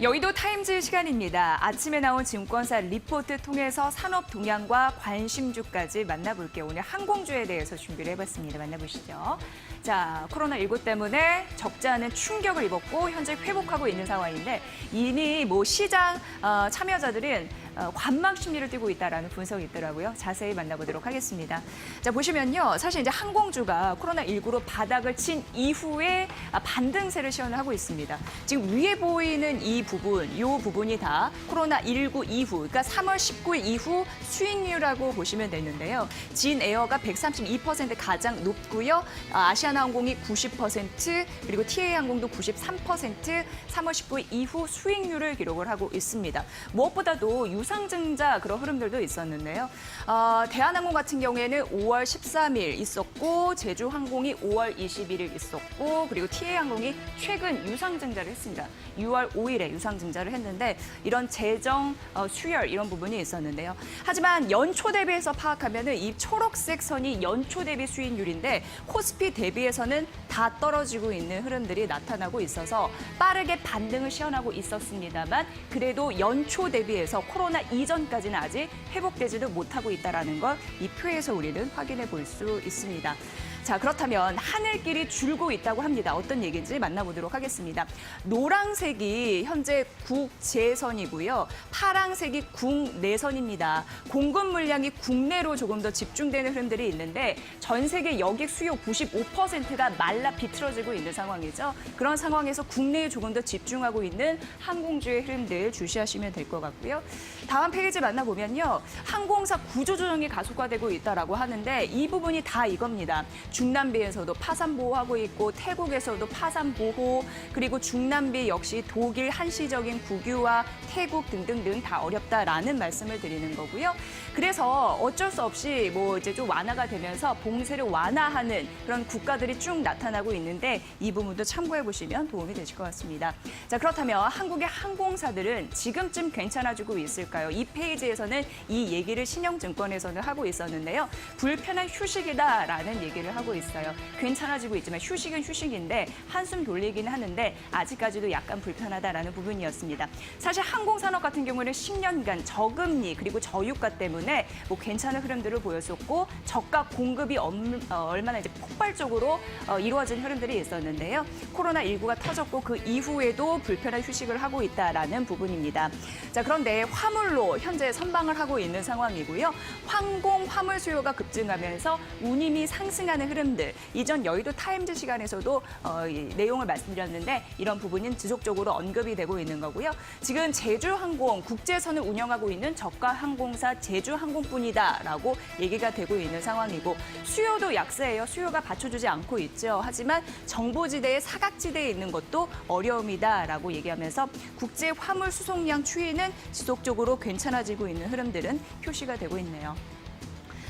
여의도 타임즈 시간입니다. 아침에 나온 증권사 리포트 통해서 산업 동향과 관심주까지 만나볼게요. 오늘 항공주에 대해서 준비를 해봤습니다. 만나보시죠. 자, 코로나19 때문에 적지 않은 충격을 입었고 현재 회복하고 있는 상황인데 이미 시장 참여자들은 관망 심리를 띠고 있다라는 분석이 있더라고요. 자세히 만나보도록 하겠습니다. 자, 보시면요. 사실 이제 항공주가 코로나19로 바닥을 친 이후에 반등세를 시현하고 있습니다. 지금 위에 보이는 이 부분이 다 코로나19 이후, 그러니까 3월 19일 이후 수익률이라고 보시면 되는데요. 진에어가 132% 가장 높고요. 아시아나항공이 90%, 그리고 TA항공도 93%, 3월 19일 이후 수익률을 기록을 하고 있습니다. 무엇보다도 유상증자 그런 흐름들도 있었는데요. 대한항공 같은 경우에는 5월 13일 있었고, 제주항공이 5월 21일 있었고, 그리고 TA항공이 최근 유상증자를 했습니다. 6월 5일에 유상증자를 했는데 이런 재정 수혈 이런 부분이 있었는데요. 하지만 연초 대비해서 파악하면 이 초록색 선이 연초 대비 수익률인데 코스피 대비해서는 다 떨어지고 있는 흐름들이 나타나고 있어서 빠르게 반등을 시현하고 있었습니다만 그래도 연초 대비해서 코로나 이전까지는 아직 회복되지도 못하고 있다는 걸 이 표에서 우리는 확인해 볼 수 있습니다. 자, 그렇다면 하늘길이 줄고 있다고 합니다. 어떤 얘기인지 만나보도록 하겠습니다. 노란색이 현재 국제선이고요. 파란색이 국내선입니다. 공급 물량이 국내로 조금 더 집중되는 흐름들이 있는데 전 세계 여객 수요 95%가 말라 비틀어지고 있는 상황이죠. 그런 상황에서 국내에 조금 더 집중하고 있는 항공주의 흐름들 주시하시면 될 것 같고요. 다음 페이지 만나보면요. 항공사 구조조정이 가속화되고 있다고 하는데 이 부분이 다 이겁니다. 중남미에서도 파산 보호하고 있고 태국에서도 파산 보호, 그리고 중남미 역시 독일 한시적인 국유화, 태국 등등등 다 어렵다라는 말씀을 드리는 거고요. 그래서 어쩔 수 없이 이제 좀 완화가 되면서 봉쇄를 완화하는 그런 국가들이 쭉 나타나고 있는데 이 부분도 참고해 보시면 도움이 되실 것 같습니다. 자, 그렇다면 한국의 항공사들은 지금쯤 괜찮아지고 있을까요? 이 페이지에서는 이 얘기를 신영증권에서는 하고 있었는데요. 불편한 휴식이다라는 얘기를 하고 있어요. 괜찮아지고 있지만 휴식은 휴식인데 한숨 돌리긴 하는데 아직까지도 약간 불편하다라는 부분이었습니다. 사실 항공산업 같은 경우는 10년간 저금리 그리고 저유가 때문에 괜찮은 흐름들을 보였었고 저가 공급이 얼마나 이제 폭발적으로 이루어진 흐름들이 있었는데요. 코로나19가 터졌고 그 이후에도 불편한 휴식을 하고 있다라는 부분입니다. 자, 그런데 화물로 현재 선방을 하고 있는 상황이고요. 항공 화물 수요가 급증하면서 운임이 상승하는 흐름들, 이전 여의도 타임즈 시간에서도 내용을 말씀드렸는데 이런 부분은 지속적으로 언급이 되고 있는 거고요. 지금 제주항공 국제선을 운영하고 있는 저가 항공사 제주항공뿐이다라고 얘기가 되고 있는 상황이고 수요도 약세예요. 수요가 받쳐주지 않고 있죠. 하지만 정보지대의 사각지대에 있는 것도 어려움이다라고 얘기하면서 국제 화물 수송량 추이는 지속적으로 괜찮아지고 있는 흐름들은 표시가 되고 있네요.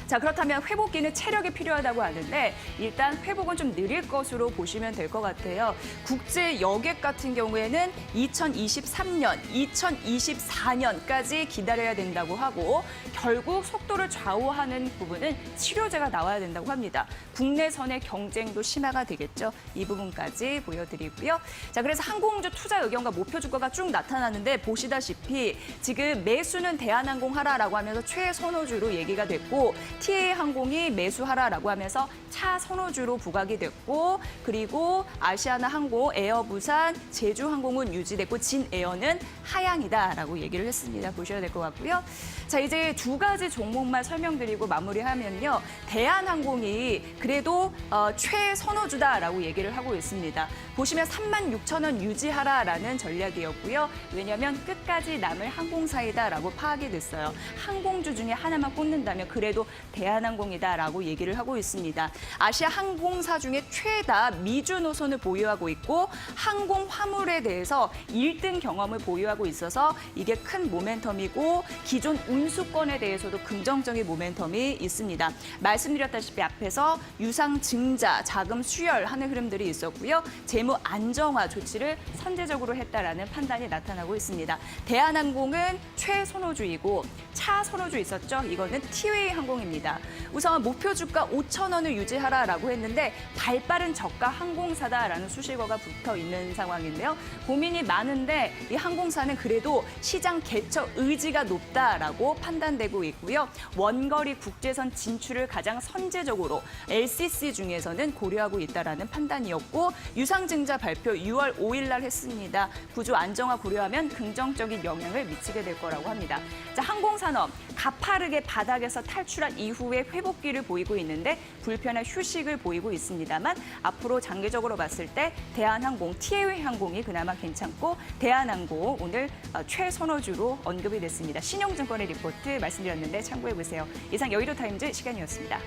자, 그렇다면 회복기는 체력이 필요하다고 하는데 일단 회복은 좀 느릴 것으로 보시면 될 것 같아요. 국제 여객 같은 경우에는 2023년, 2024년까지 기다려야 된다고 하고 결국 속도를 좌우하는 부분은 치료제가 나와야 된다고 합니다. 국내선의 경쟁도 심화가 되겠죠. 이 부분까지 보여드리고요. 자, 그래서 항공주 투자 의견과 목표 주가가 쭉 나타나는데 보시다시피 지금 매수는 대한항공 하라라고 하면서 최선호주로 얘기가 됐고 TA항공이 매수하라라고 하면서 차선호주로 부각이 됐고 그리고 아시아나항공, 에어부산, 제주항공은 유지됐고 진에어는 하향이다라고 얘기를 했습니다. 보셔야 될 것 같고요. 자, 이제 두 가지 종목만 설명드리고 마무리하면요. 대한항공이 그래도 최선호주다라고 얘기를 하고 있습니다. 보시면 36,000원 유지하라라는 전략이었고요. 왜냐하면 끝까지 남을 항공사이다라고 파악이 됐어요. 항공주 중에 하나만 꼽는다면 그래도 대한항공이다라고 얘기를 하고 있습니다. 아시아 항공사 중에 최다 미주 노선을 보유하고 있고 항공 화물에 대해서 1등 경험을 보유하고 있어서 이게 큰 모멘텀이고 기존 운수권에 대해서도 긍정적인 모멘텀이 있습니다. 말씀드렸다시피 앞에서 유상 증자, 자금 수혈하는 흐름들이 있었고요. 재무 안정화 조치를 선제적으로 했다라는 판단이 나타나고 있습니다. 대한항공은 최선호주이고 차선호주 있었죠. 이거는 티웨이 항공입니다. 있습니다. 우선 목표 주가 5,000원을 유지하라라고 했는데 발빠른 저가 항공사다라는 수식어가 붙어 있는 상황인데요. 고민이 많은데 이 항공사는 그래도 시장 개척 의지가 높다라고 판단되고 있고요. 원거리 국제선 진출을 가장 선제적으로 LCC 중에서는 고려하고 있다라는 판단이었고 유상증자 발표 6월 5일 날 했습니다. 구조 안정화 고려하면 긍정적인 영향을 미치게 될 거라고 합니다. 자, 항공산업 가파르게 바닥에서 탈출한 이후에 회복기를 보이고 있는데 불편한 휴식을 보이고 있습니다만 앞으로 장기적으로 봤을 때 대한항공, TA항공이 그나마 괜찮고 대한항공 오늘 최선호주로 언급이 됐습니다. 신용증권의 리포트 말씀드렸는데 참고해 보세요. 이상 여의도 타임즈 시간이었습니다.